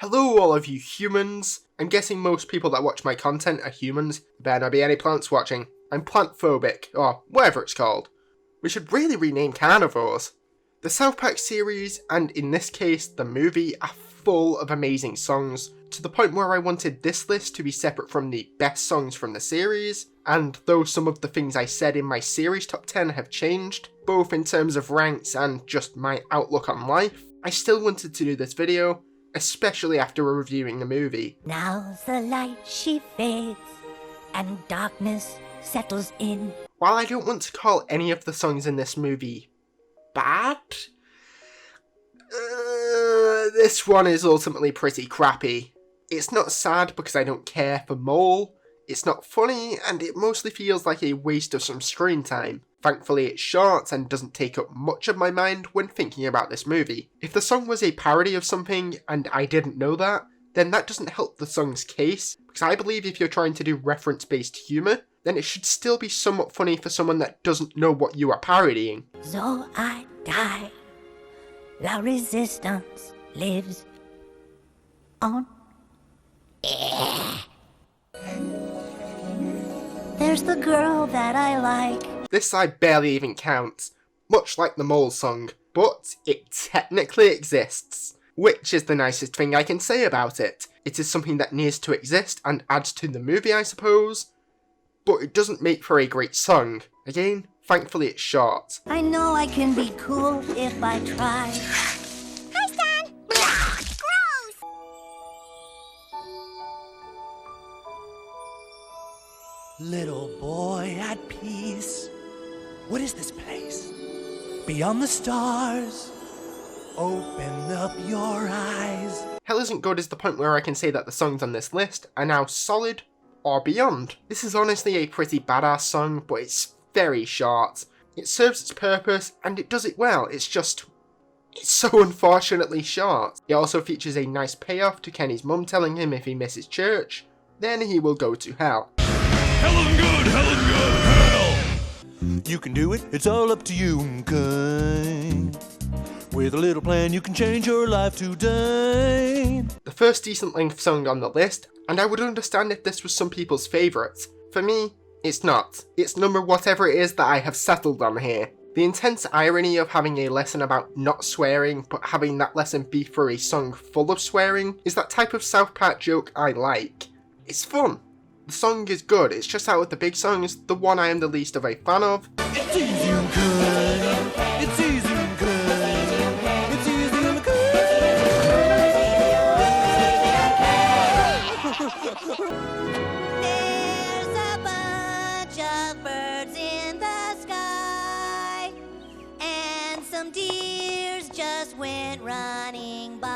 Hello all of you humans. I'm guessing most people that watch my content are humans. There better not be any plants watching. I'm plant-phobic, or whatever it's called. We should really rename carnivores. The South Park series, and in this case the movie, are full of amazing songs, to the point where I wanted this list to be separate from the best songs from the series, and though some of the things I said in my series top 10 have changed, both in terms of ranks and just my outlook on life, I still wanted to do this video, especially after reviewing the movie. Now the light she fades, and darkness settles in. While I don't want to call any of the songs in this movie bad, this one is ultimately pretty crappy. It's not sad because I don't care for Mole, it's not funny, and it mostly feels like a waste of some screen time. Thankfully it's short and doesn't take up much of my mind when thinking about this movie. If the song was a parody of something and I didn't know that, then that doesn't help the song's case, because I believe if you're trying to do reference-based humour, then it should still be somewhat funny for someone that doesn't know what you are parodying. So I die. La resistance lives on. There's the girl that I like. This side barely even counts, much like the Mole song, but it technically exists, which is the nicest thing I can say about it. It is something that needs to exist and adds to the movie, I suppose, but it doesn't make for a great song. Again, thankfully it's short. I know I can be cool if I try. Hi, Stan! Gross! Little boy at peace. What is this place? Beyond the stars. Open up your eyes. Hell isn't good is the point where I can say that the songs on this list are now solid or beyond. This is honestly a pretty badass song, but it's very short. It serves its purpose and it does it well, it's so unfortunately short. It also features a nice payoff to Kenny's mum telling him if he misses church, then he will go to hell. Helen good, hell! You can do it, it's all up to you, Uncut. With a little plan, you can change your life today. The first decent length song on the list, and I would understand if this was some people's favourite. For me, it's not. It's number whatever it is that I have settled on here. The intense irony of having a lesson about not swearing, but having that lesson be for a song full of swearing, is that type of South Park joke I like. It's fun. The song is good, it's just out of the big songs, the one I am the least of a fan of. It's easy, Uncut. It's easy, Uncut. It's easy, Uncut. There's a bunch of birds in the sky, and some deers just went running by.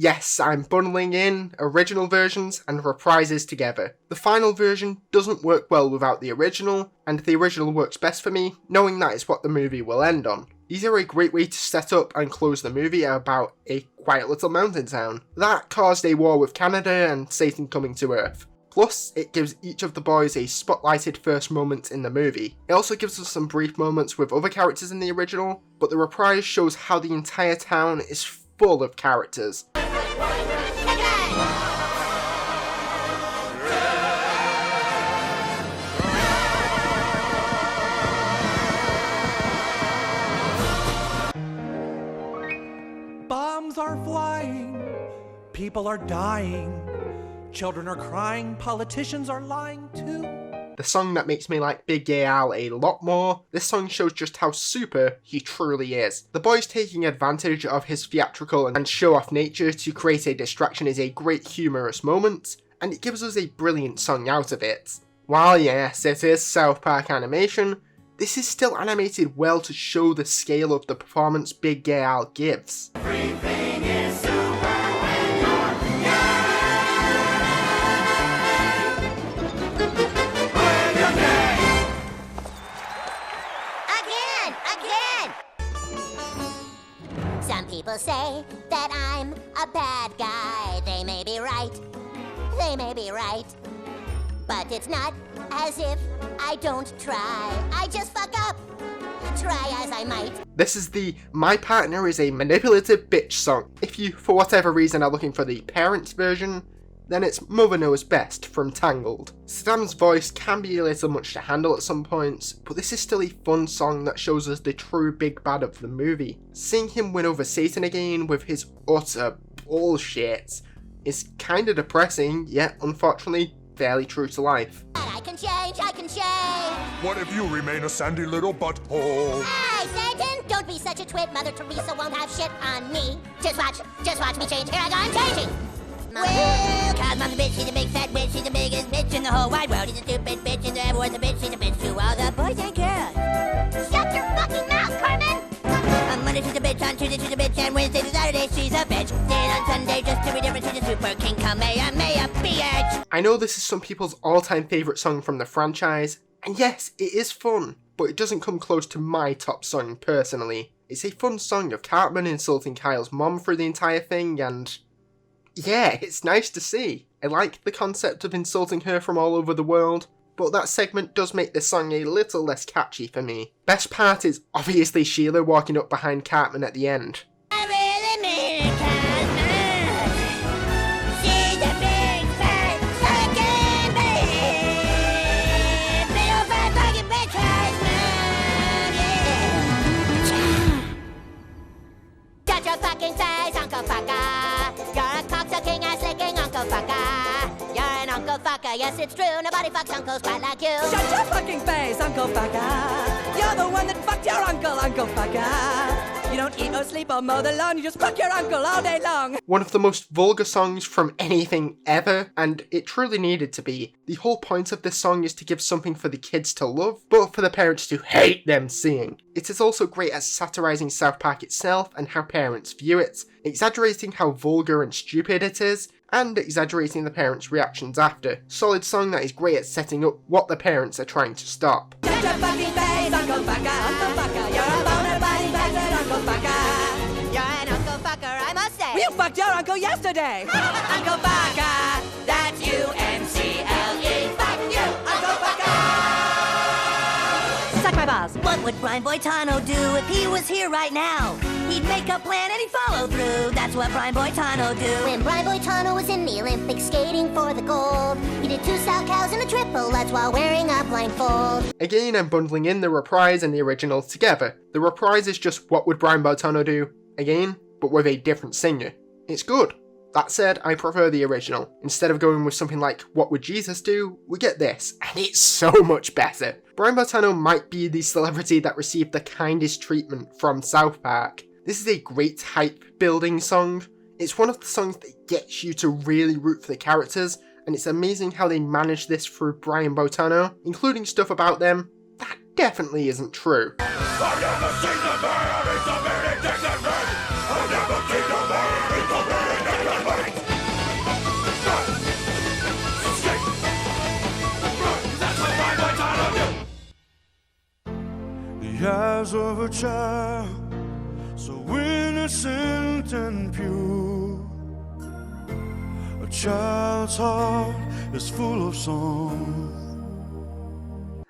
Yes, I'm bundling in original versions and reprises together. The final version doesn't work well without the original, and the original works best for me, knowing that is what the movie will end on. These are a great way to set up and close the movie about a quiet little mountain town that caused a war with Canada and Satan coming to Earth. Plus, it gives each of the boys a spotlighted first moment in the movie. It also gives us some brief moments with other characters in the original, but the reprise shows how the entire town is full of characters. Bombs are flying. People are dying. Children are crying. Politicians are lying too. The song that makes me like Big Gay Al a lot more, this song shows just how super he truly is. The boys taking advantage of his theatrical and show-off nature to create a distraction is a great humorous moment, and it gives us a brilliant song out of it. While yes, it is South Park animation, this is still animated well to show the scale of the performance Big Gay Al gives. Everything is super when you're Again! Some people say that I'm a bad guy. They may be right. But it's not as if I don't try. I just fuck up. try as I might. This is the My Partner is a Manipulative Bitch song. If you, for whatever reason, are looking for the parents version, then it's Mother Knows Best from Tangled. Saddam's voice can be a little much to handle at some points, but this is still a fun song that shows us the true big bad of the movie. Seeing him win over Satan again with his utter bullshit is kinda depressing, yet unfortunately fairly true to life. I can change, I can change. What if you remain a sandy little butthole? Hey, Satan, don't be such a twit. Mother Teresa won't have shit on me. Just watch me change. Here I go, I'm changing. Well, cause mom's a bitch, she's a big fat bitch, she's the biggest bitch in the whole wide world. She's a stupid bitch, and everyone's a bitch, she's a bitch to all the boys and girls. Shut your fucking mouth, Carmen! On Monday she's a bitch, on Tuesday she's a bitch, and Wednesday to Saturday she's a bitch. Then on Sunday, just to be different, she's a super king, Kamehameha, bitch! I know this is some people's all-time favourite song from the franchise, and yes, it is fun, but it doesn't come close to my top song personally. It's a fun song of Cartman insulting Kyle's mom through the entire thing, and yeah, it's nice to see. I like the concept of insulting her from all over the world, but that segment does make the song a little less catchy for me. Best part is obviously Sheila walking up behind Cartman at the end. I really mean it, Cartman. She's a big fat fucking bitch. Big old fat fucking bitch, Cartman, yeah. Shut your fucking face, Uncle Fucker. You're a cocksucking ass licking Uncle Fucker. You're an Uncle Fucker, yes it's true. Nobody fucks uncles quite like you. Shut your fucking face, Uncle Fucker. You're the one that fucked your uncle, Uncle Fucker. You don't eat or sleep or mow the lawn, you just fuck your uncle all day long. One of the most vulgar songs from anything ever, and it truly needed to be. The whole point of this song is to give something for the kids to love, but for the parents to hate them seeing. It is also great at satirising South Park itself and how parents view it, exaggerating how vulgar and stupid it is, and exaggerating the parents' reactions after. Solid song that is great at setting up what the parents are trying to stop. Shut your fucking face, Uncle Fucker, Uncle Fucker. You're a boner body bastard, Uncle Fucker. You're an Uncle Fucker, I must say. You fucked your uncle yesterday. Uncle Fucker, that's U-N-C-L-E. Fuck you, Uncle Fucker. Suck my balls. What would Brian Boitano do if he was here right now? He'd make a plan and he'd follow through. That's what Brian Boitano do. When Brian Boitano was in the Olympics skating for the gold, he did 2 style cows and a triple, that's while wearing a blindfold. Again, I'm bundling in the reprise and the original together. The reprise is just what would Brian Boitano do, again, but with a different singer. It's good. That said, I prefer the original. Instead of going with something like What Would Jesus Do, we get this, and it's so much better. Brian Boitano might be the celebrity that received the kindest treatment from South Park. This is a great hype-building song. It's one of the songs that gets you to really root for the characters, and it's amazing how they manage this through Brian Boitano, including stuff about them that definitely isn't true. I've never seen the man, it's a very indignant man. I've never seen the man, it's a very indignant man. Escape. Run, 'cause that's what Brian Boitano do. The eyes of a child, so innocent and pure. A child's heart is full of song.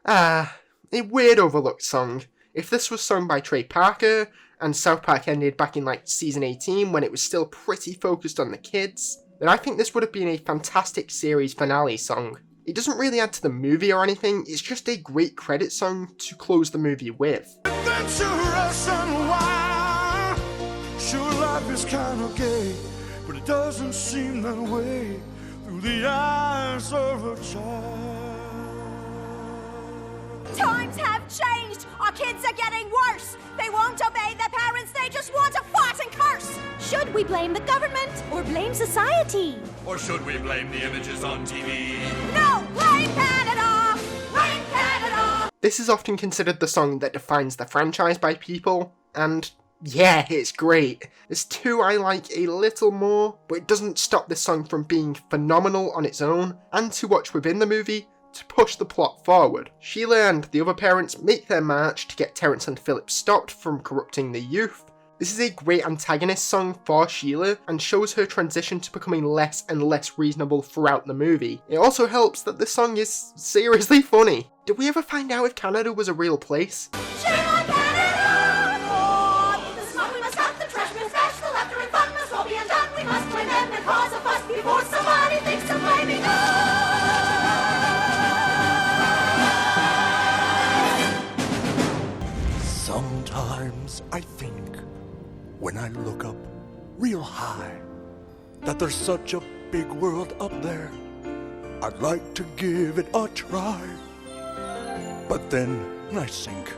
Ah, a weird overlooked song. If this was sung by Trey Parker, and South Park ended back in like season 18 when it was still pretty focused on the kids, then I think this would have been a fantastic series finale song. It doesn't really add to the movie or anything, it's just a great credit song to close the movie with. Adventurous and wild, sure life is kind of gay, but it doesn't seem that way through the eyes of a child. Times have changed. Our kids are getting worse. They won't obey their parents. They just want to fart and curse. Should we blame the government or blame society? Or should we blame the images on TV? No, blame Canada. Blame Canada. This is often considered the song that defines the franchise by people, and yeah, it's great. There's 2 I like a little more, but it doesn't stop this song from being phenomenal on its own, and to watch within the movie to push the plot forward. Sheila and the other parents make their march to get Terrence and Philip stopped from corrupting the youth. This is a great antagonist song for Sheila and shows her transition to becoming less and less reasonable throughout the movie. It also helps that the song is seriously funny. Did we ever find out if Canada was a real place? Shame on Canada. I look up real high, that there's such a big world up there. I'd like to give it a try. But then I sink,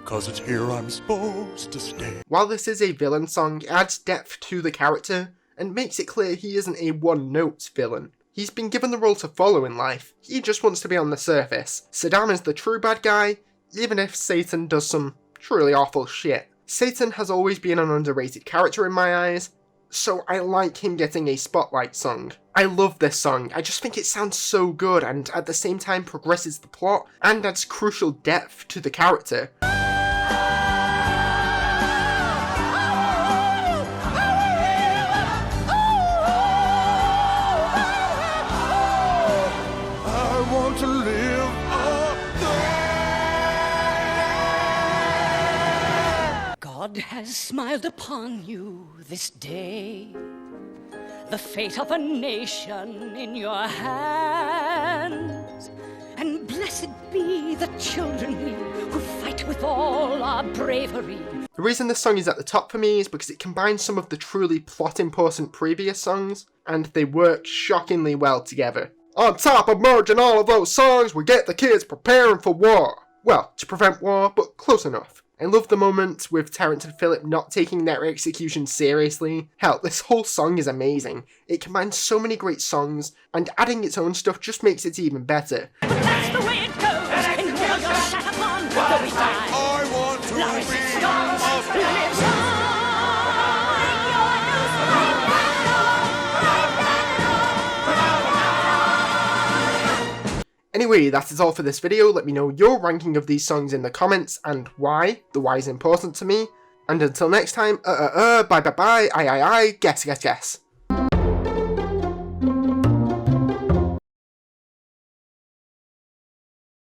'cause it's here I'm supposed to stay. While this is a villain song, it adds depth to the character and makes it clear he isn't a one-note villain. He's been given the role to follow in life. He just wants to be on the surface. Saddam is the true bad guy, even if Satan does some truly awful shit. Satan has always been an underrated character in my eyes, so I like him getting a spotlight song. I love this song, I just think it sounds so good and at the same time progresses the plot and adds crucial depth to the character. I want to live up there. God has smiled upon you this day. The fate of a nation in your hands. And blessed be the children who fight with all our bravery. The reason this song is at the top for me is because it combines some of the truly plot-important previous songs, and they work shockingly well together. On top of merging all of those songs, we get the kids preparing for war. Well, to prevent war, but close enough. I love the moment with Terrence and Philip not taking their execution seriously. Hell, this whole song is amazing. It combines so many great songs, and adding its own stuff just makes it even better. But that's the way it goes, and now you're sat upon the reside. I want to Anyway, that is all for this video. Let me know your ranking of these songs in the comments and why. The why is important to me. And until next time, bye, guess.